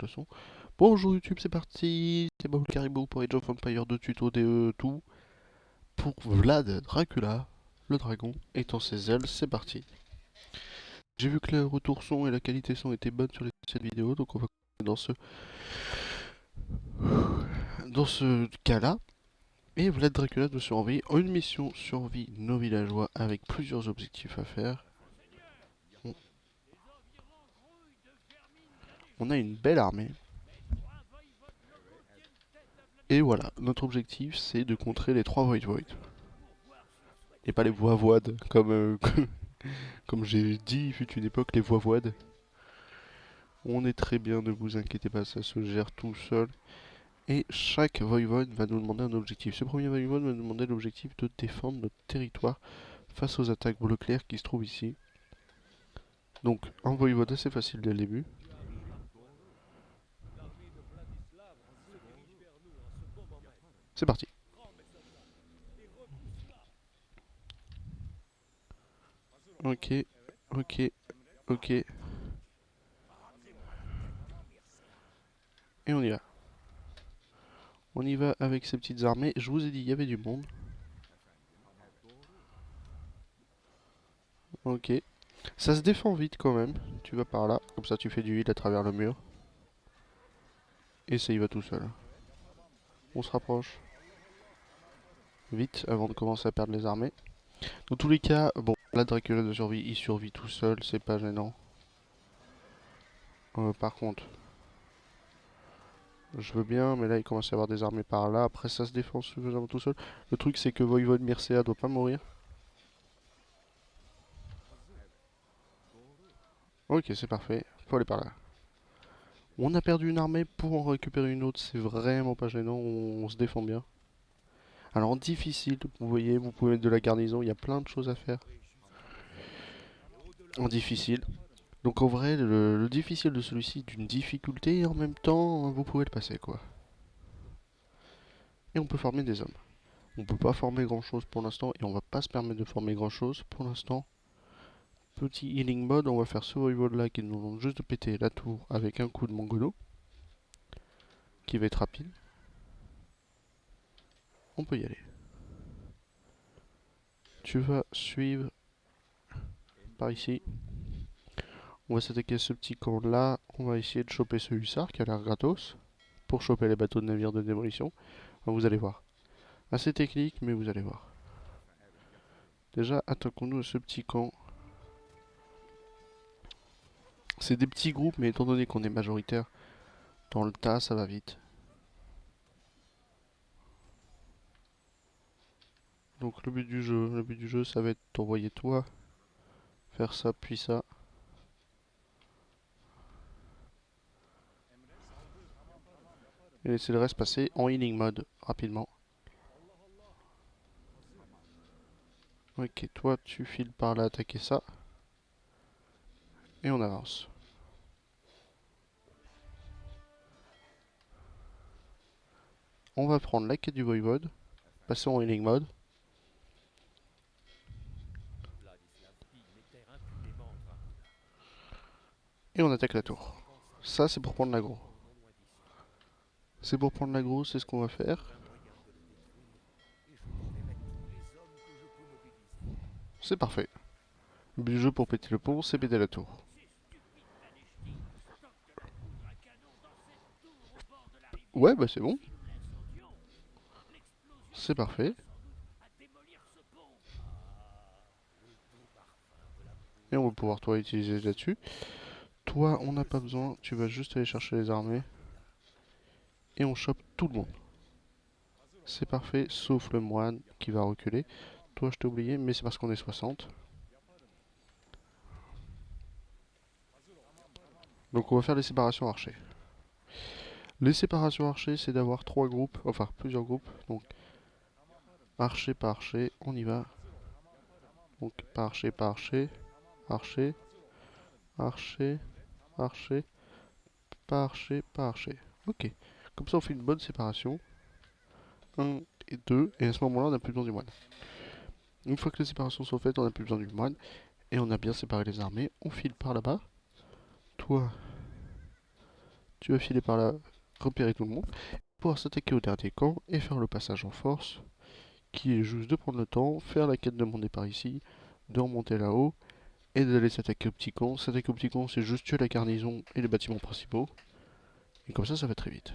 le son. Bonjour YouTube, c'est parti. C'est Baoul Caribou pour Age of Empire 2 tuto DE tout. Pour Vlad Dracula, le dragon étant ses ailes, c'est parti. J'ai vu que le retour son et la qualité son étaient bonnes sur cette vidéo, donc on va continuer dans ce cas-là. Et Vlad Dracula de survie, une mission survie nos villageois avec plusieurs objectifs à faire. On a une belle armée. Et voilà, notre objectif c'est de contrer les 3 Void Void. Et pas les voivode, comme j'ai dit, il fut une époque, les voivode. On est très bien, ne vous inquiétez pas, ça se gère tout seul. Et chaque voivode va nous demander un objectif. Ce premier voivode va nous demander l'objectif de défendre notre territoire face aux attaques bleu clair qui se trouvent ici. Donc un voivode assez facile dès le début. C'est parti. Ok, ok, ok. Et on y va. On y va avec ces petites armées. Je vous ai dit, il y avait du monde. Ok. Ça se défend vite quand même. Tu vas par là. Comme ça, tu fais du heal à travers le mur. Et ça y va tout seul. On se rapproche. Vite, avant de commencer à perdre les armées. Dans tous les cas, bon, là, Dracula de survie, il survit tout seul. C'est pas gênant. Par contre, je veux bien, mais là, il commence à y avoir des armées par là. Après, ça se défend suffisamment tout seul. Le truc, c'est que Voivode Mircea doit pas mourir. Ok, c'est parfait. Faut aller par là. On a perdu une armée pour en récupérer une autre. C'est vraiment pas gênant. On se défend bien. Alors, en difficile, vous voyez, vous pouvez mettre de la garnison. Il y a plein de choses à faire. En difficile. Donc, en vrai, le difficile de celui-ci est d'une difficulté et en même temps, vous pouvez le passer, quoi. Et on peut former des hommes. On peut pas former grand chose pour l'instant et on va pas se permettre de former grand chose pour l'instant. Petit healing mode, on va faire ce voivode là qui nous demande juste de péter la tour avec un coup de mangolo qui va être rapide. On peut y aller. Tu vas suivre par ici. On va s'attaquer à ce petit camp là. On va essayer de choper ce hussard qui a l'air gratos pour choper les bateaux de navire de démolition. Enfin, vous allez voir. Assez technique, mais vous allez voir. Déjà, attaquons-nous à ce petit camp. C'est des petits groupes, mais étant donné qu'on est majoritaire dans le tas, ça va vite. Donc le but du jeu, ça va être d'envoyer toi, faire ça, puis ça. Et laisser le reste passer en healing mode rapidement. Ok, toi tu files par là attaquer ça. Et on avance. On va prendre la quête du voivode, passer en healing mode. Et on attaque la tour. Ça c'est pour prendre l'aggro. C'est pour prendre l'aggro, c'est ce qu'on va faire. C'est parfait. Le but du jeu pour péter le pont, c'est péter la tour. Ouais, bah c'est bon. C'est parfait. Et on va pouvoir toi utiliser là-dessus. Toi, on n'a pas besoin, tu vas juste aller chercher les armées. Et on chope tout le monde. C'est parfait, sauf le moine qui va reculer. Toi, je t'ai oublié, mais c'est parce qu'on est 60. Donc on va faire les séparations archers. Les séparations archers, c'est d'avoir 3 groupes, enfin plusieurs groupes. Donc archer par archer, on y va. Donc par archer par archer, archer, archer, archer, par archer, par archer. Ok, comme ça on fait une bonne séparation. Un et 2, et à ce moment-là on n'a plus besoin du moine. Une fois que les séparations sont faites, on n'a plus besoin du moine. Et on a bien séparé les armées, on file par là-bas. Toi, Tu vas filer par là, repérer tout le monde, pouvoir s'attaquer au dernier camp et faire le passage en force, qui est juste de prendre le temps, faire la quête de monter par ici, de remonter là-haut, et d'aller s'attaquer au petit camp. S'attaquer au petit camp, c'est juste tuer la garnison et les bâtiments principaux, et comme ça va très vite.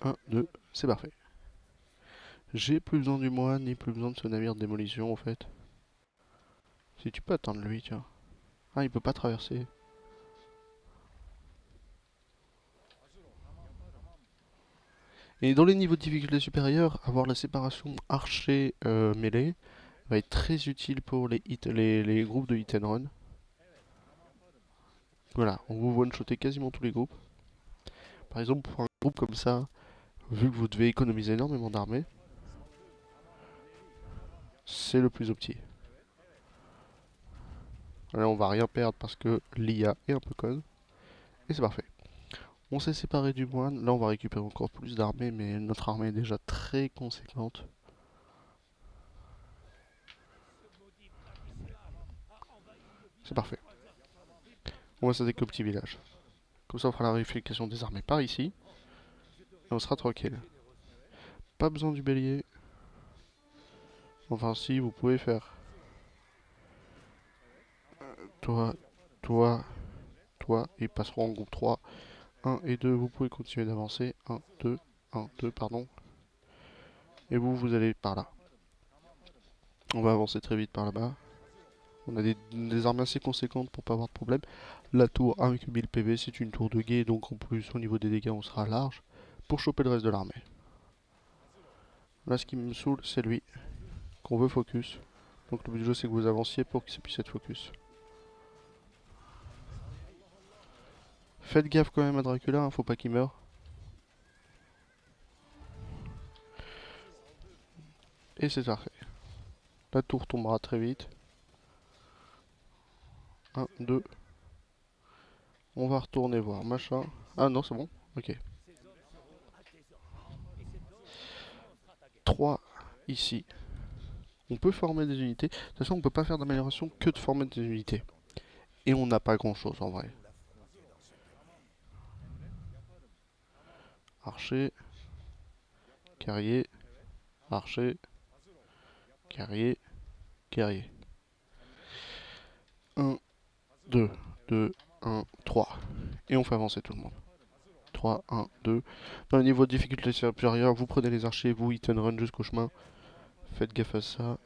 1, 2, c'est parfait. J'ai plus besoin du moine, ni plus besoin de ce navire de démolition en fait. Si tu peux attendre lui, tiens. Ah, il peut pas traverser. Et dans les niveaux de difficulté supérieurs, avoir la séparation archer-mêlée va être très utile pour les groupes de hit and run. Voilà, on vous one-shotter quasiment tous les groupes. Par exemple, pour un groupe comme ça, vu que vous devez économiser énormément d'armées, c'est le plus opti. Là, on va rien perdre parce que l'IA est un peu conne. Et c'est parfait. On s'est séparé du moine. Là, on va récupérer encore plus d'armées, mais notre armée est déjà très conséquente. C'est parfait. On va s'attaquer au petit village. Comme ça, on fera la réunification des armées par ici. Et on sera tranquille. Pas besoin du bélier. Enfin, si, vous pouvez faire. Toi, toi, toi. Ils passeront en groupe 3. 1 et 2, vous pouvez continuer d'avancer. 1, 2, pardon. Et vous, vous allez par là. On va avancer très vite par là-bas. On a des armes assez conséquentes pour pas avoir de problème. La tour avec 1000 PV, c'est une tour de guet, donc en plus au niveau des dégâts on sera large pour choper le reste de l'armée. Là ce qui me saoule c'est lui, qu'on veut focus. Donc le but du jeu c'est que vous avanciez pour qu'il puisse être focus. Faites gaffe quand même à Dracula, hein, faut pas qu'il meure. Et c'est parfait. La tour tombera très vite. 1, 2. On va retourner voir machin. Ah non c'est bon, ok. 3 ici. On peut former des unités. De toute façon on peut pas faire d'amélioration que de former des unités. Et on n'a pas grand chose en vrai. Archer, guerrier, archer, guerrier, guerrier. 1, 2, 2, 1, 3. Et on fait avancer tout le monde. 3, 1, 2. Dans le niveau de difficulté supérieur, vous prenez les archers, vous hit and run jusqu'au chemin. Faites gaffe à ça.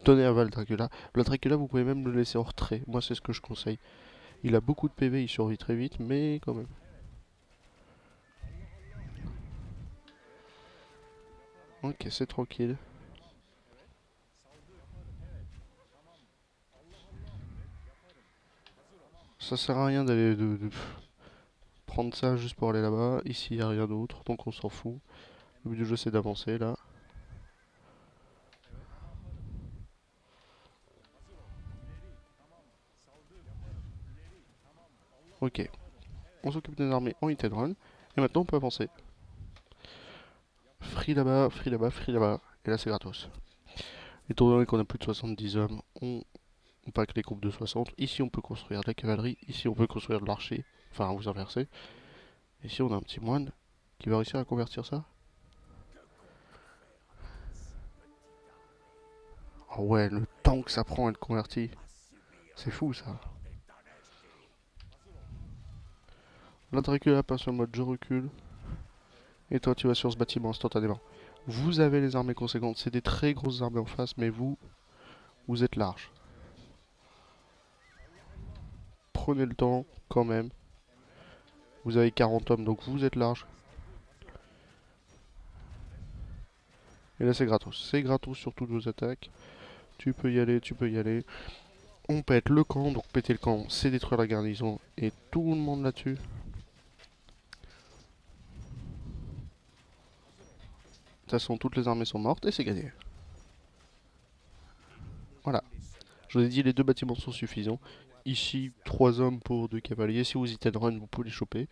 Donnez à Val Dracula. Le Dracula, vous pouvez même le laisser en retrait. Moi, c'est ce que je conseille. Il a beaucoup de PV, il survit très vite, mais quand même. Ok, c'est tranquille. Ça sert à rien d'aller de prendre ça juste pour aller là-bas. Ici, il n'y a rien d'autre, donc on s'en fout. Le but du jeu, c'est d'avancer là. Ok. On s'occupe des armées en hit and run. Et maintenant, on peut avancer. Free là-bas, free là-bas, free là-bas. Et là, c'est gratos. Étant donné qu'on a plus de 70 hommes, on pack les groupes de 60. Ici, on peut construire de la cavalerie. Ici, on peut construire de l'archer. Enfin, vous inversez. Ici, on a un petit moine qui va réussir à convertir ça. Oh ouais, le temps que ça prend à être converti. C'est fou, ça. Là, Dracula passe en mode je recule. Et toi, tu vas sur ce bâtiment instantanément. Vous avez les armées conséquentes. C'est des très grosses armées en face, mais vous êtes large. Prenez le temps, quand même. Vous avez 40 hommes, donc vous êtes large. Et là, c'est gratos. C'est gratos sur toutes vos attaques. Tu peux y aller, tu peux y aller. On pète le camp, donc péter le camp, c'est détruire la garnison. Et tout le monde là-dessus. De toute façon, toutes les armées sont mortes et c'est gagné. Voilà. Je vous ai dit, les deux bâtiments sont suffisants. Ici, 3 hommes pour 2 cavaliers. Si vous hit and run, vous pouvez les choper.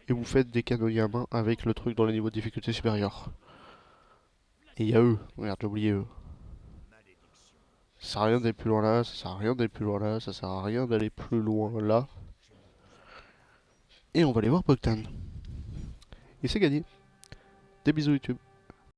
Et vous faites des canonniers à main avec le truc dans les niveaux de difficulté supérieurs. Et il y a eux. Regarde, j'ai oublié eux. Ça sert à rien d'aller plus loin là, ça sert à rien d'aller plus loin là, ça sert à rien d'aller plus loin là. Et on va aller voir Bogdan. Et c'est gagné. Des bisous YouTube.